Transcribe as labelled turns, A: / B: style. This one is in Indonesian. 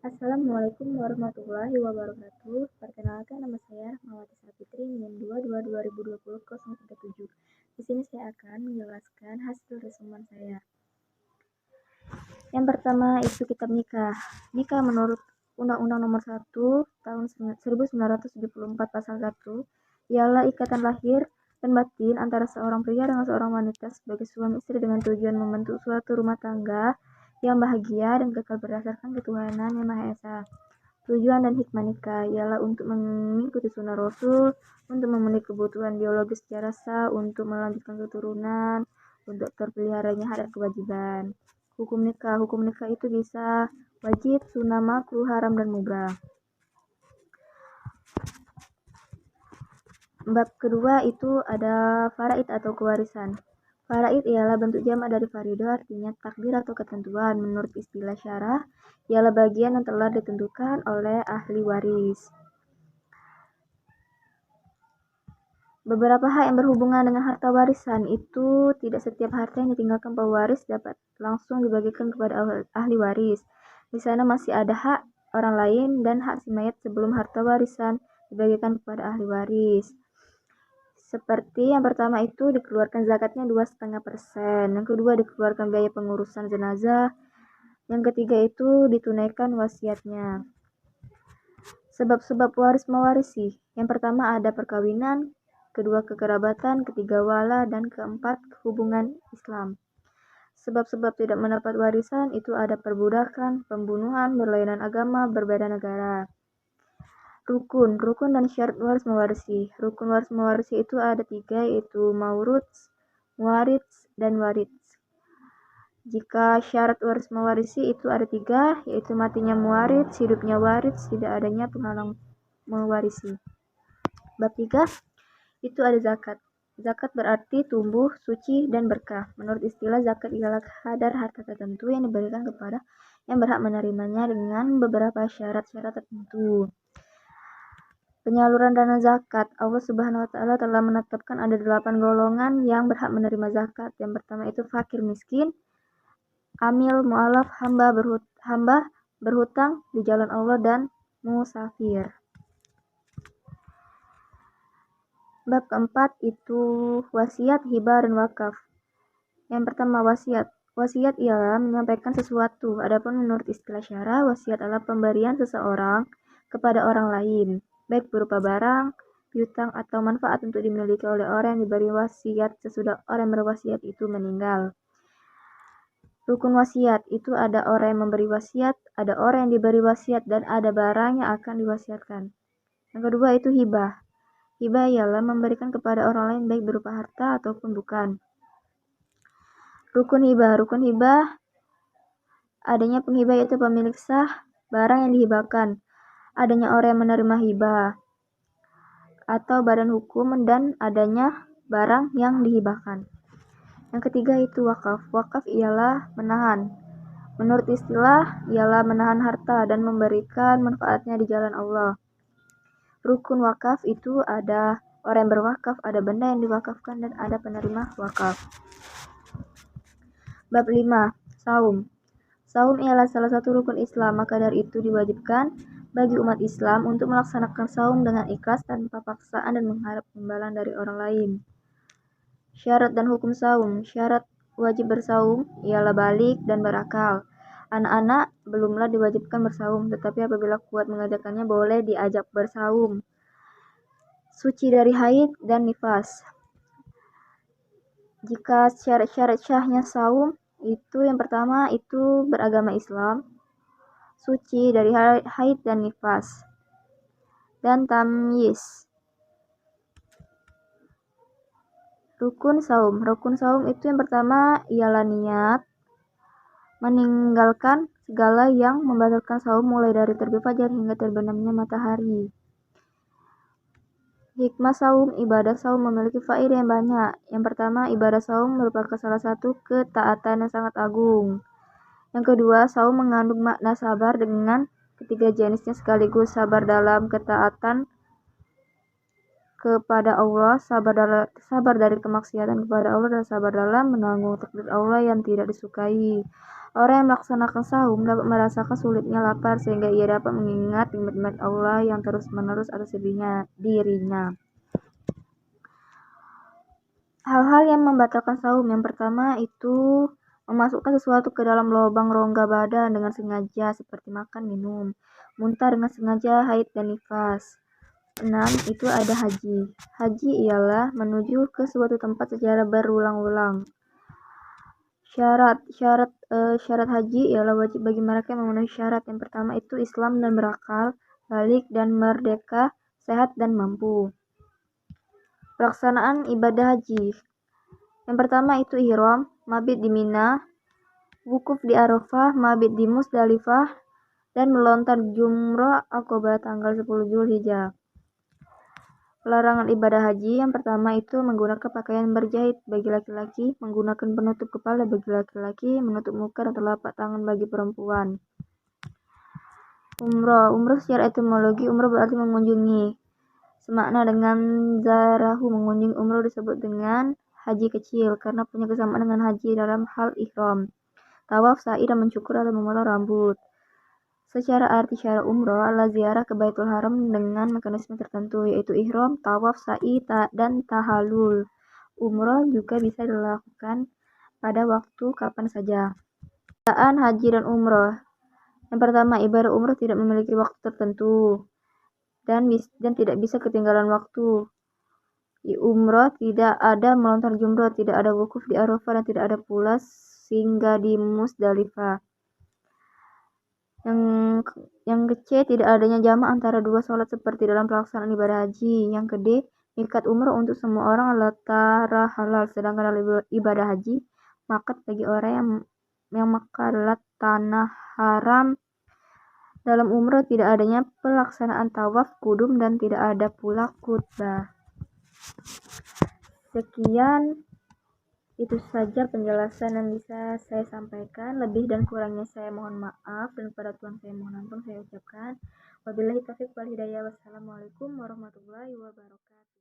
A: Assalamualaikum warahmatullahi wabarakatuh. Perkenalkan, nama saya Rahmawati Sapitri, NIM 22 2020 037. Di sini saya akan menjelaskan hasil resumen saya. Yang pertama itu kitab nikah. Nikah menurut Undang-Undang Nomor 1 Tahun 1974 Pasal 1 ialah ikatan lahir dan batin antara seorang pria dengan seorang wanita sebagai suami istri dengan tujuan membentuk suatu rumah tangga yang bahagia dan kekal berdasarkan ketuhanan yang Maha Esa. Tujuan dan hikmah nikah ialah untuk mengikuti sunnah Rasul, untuk memenuhi kebutuhan biologis secara sah, untuk melanjutkan keturunan, untuk terpeliharanya hak dan kewajiban. Hukum nikah itu bisa wajib, sunnah, makruh, haram, dan mubah. Bab kedua itu ada faraid atau kewarisan. Faraid ialah bentuk jamak dari faridah, artinya takdir atau ketentuan. Menurut istilah syarah, ialah bagian yang telah ditentukan oleh ahli waris. Beberapa hak yang berhubungan dengan harta warisan itu tidak setiap harta yang ditinggalkan pewaris dapat langsung dibagikan kepada ahli waris. Di sana masih ada hak orang lain dan hak si mayat sebelum harta warisan dibagikan kepada ahli waris. Seperti yang pertama itu dikeluarkan zakatnya 2,5%, yang kedua dikeluarkan biaya pengurusan jenazah, yang ketiga itu ditunaikan wasiatnya. Sebab-sebab waris mewarisi. Yang pertama ada perkawinan, kedua kekerabatan, ketiga wala, dan keempat hubungan Islam. Sebab-sebab tidak mendapat warisan itu ada perbudakan, pembunuhan, berlainan agama, berbeda negara. Rukun dan syarat waris mewarisi. Rukun waris mewarisi itu ada 3, yaitu mauruts, muwarits, dan warits. Jika syarat waris mewarisi itu ada 3, yaitu matinya muwarits, hidupnya warits, tidak adanya penghalang mewarisi. Bab 3 itu ada zakat. Zakat berarti tumbuh, suci, dan berkah. Menurut istilah, zakat ialah kadar harta tertentu yang diberikan kepada yang berhak menerimanya dengan beberapa syarat-syarat tertentu. Penyaluran dana zakat. Allah Subhanahu wa Ta'ala telah menetapkan ada 8 golongan yang berhak menerima zakat. Yang pertama itu fakir miskin, amil, mu'alaf, hamba berhutang di jalan Allah, dan musafir. Bab keempat itu wasiat, hibah, dan wakaf. Yang pertama wasiat. Wasiat ialah menyampaikan sesuatu. Adapun menurut istilah syarah, wasiat adalah pemberian seseorang kepada orang lain, baik berupa barang, piutang, atau manfaat untuk dimiliki oleh orang yang diberi wasiat sesudah orang yang berwasiat itu meninggal. Rukun wasiat itu ada orang yang memberi wasiat, ada orang yang diberi wasiat, dan ada barang yang akan diwasiatkan. Yang kedua itu hibah. Hibah ialah memberikan kepada orang lain baik berupa harta ataupun bukan. Rukun hibah adanya penghibah yaitu pemilik sah barang yang dihibahkan, adanya orang yang menerima hibah atau badan hukum, dan adanya barang yang dihibahkan. Yang ketiga itu wakaf. Wakaf ialah menahan. Menurut istilah ialah menahan harta dan memberikan manfaatnya di jalan Allah. Rukun wakaf itu ada orang yang berwakaf, ada benda yang diwakafkan, dan ada penerima wakaf. Bab 5. Saum. Saum ialah salah satu rukun Islam, maka dari itu diwajibkan bagi umat Islam untuk melaksanakan saum dengan ikhlas tanpa paksaan dan mengharap imbalan dari orang lain. Syarat dan hukum saum. Syarat wajib bersaum ialah balik dan berakal. Anak-anak belumlah diwajibkan bersaum, tetapi apabila kuat mengerjakannya boleh diajak bersaum. Suci dari haid dan nifas. Jika syarat-syarat syahnya saum itu yang pertama itu beragama Islam, suci dari haid dan nifas, dan tamyiz. Rukun saum itu yang pertama ialah niat, meninggalkan segala yang membatalkan saum mulai dari terbit fajar hingga terbenamnya matahari. Hikmah saum. Ibadah saum memiliki faedah yang banyak. Yang pertama, ibadah saum merupakan salah satu ketaatan yang sangat agung. Yang kedua, saum mengandung makna sabar dengan ketiga jenisnya sekaligus, sabar dalam ketaatan kepada Allah, sabar dari kemaksiatan kepada Allah, dan sabar dalam menanggung takdir Allah yang tidak disukai. Orang yang melaksanakan saum dapat merasakan sulitnya lapar sehingga ia dapat mengingat nikmat-nikmat Allah yang terus-menerus atas dirinya. Hal-hal yang membatalkan saum. Yang pertama itu memasukkan sesuatu ke dalam lubang rongga badan dengan sengaja seperti makan, minum, muntah dengan sengaja, haid dan nifas. 6. Itu ada haji. Haji ialah menuju ke suatu tempat secara berulang-ulang. Syarat haji ialah wajib bagi mereka yang memenuhi syarat. Yang pertama itu Islam dan berakal, balik dan merdeka, sehat dan mampu. Pelaksanaan ibadah haji. Yang pertama itu ihram, mabit di Mina, wukuf di Arafah, mabit di Musdalifah, dan melontar jumrah Aqabah tanggal 10 Zulhijjah. Larangan ibadah haji. Yang pertama itu menggunakan pakaian berjahit bagi laki-laki, menggunakan penutup kepala bagi laki-laki, menutup muka dan telapak tangan bagi perempuan. Umroh secara etimologi umroh berarti mengunjungi. Semakna dengan zarahu, mengunjungi. Umroh disebut dengan haji kecil karena punya kesamaan dengan haji dalam hal ihram, tawaf, sa'i dan mencukur atau memotong rambut. Secara arti syara umroh adalah ziarah ke Baitul Haram dengan mekanisme tertentu, yaitu ihram, tawaf, sa'i, dan tahallul. Umroh juga bisa dilakukan pada waktu kapan saja. Perbedaan haji dan umroh. Yang pertama, ibadah umroh tidak memiliki waktu tertentu dan tidak bisa ketinggalan waktu. Di umroh tidak ada melontar jumroh, tidak ada wukuf di Arafah, dan tidak ada pula singgah di Musdalifah. Yang ke-C, tidak adanya jamak antara dua sholat seperti dalam pelaksanaan ibadah haji. Yang ke-D, miqat umroh untuk semua orang adalah tanah halal, sedangkan dalam ibadah haji, miqat bagi orang yang Makkah adalah tanah haram. Dalam umroh tidak adanya pelaksanaan tawaf kudum dan tidak ada pula khutbah. Sekian, itu saja penjelasan yang bisa saya sampaikan. Lebih dan kurangnya saya mohon maaf, dan kepada Tuhan saya mohon ampun saya ucapkan. Wabillahi taufiq wal hidayah. Wassalamualaikum warahmatullahi wabarakatuh.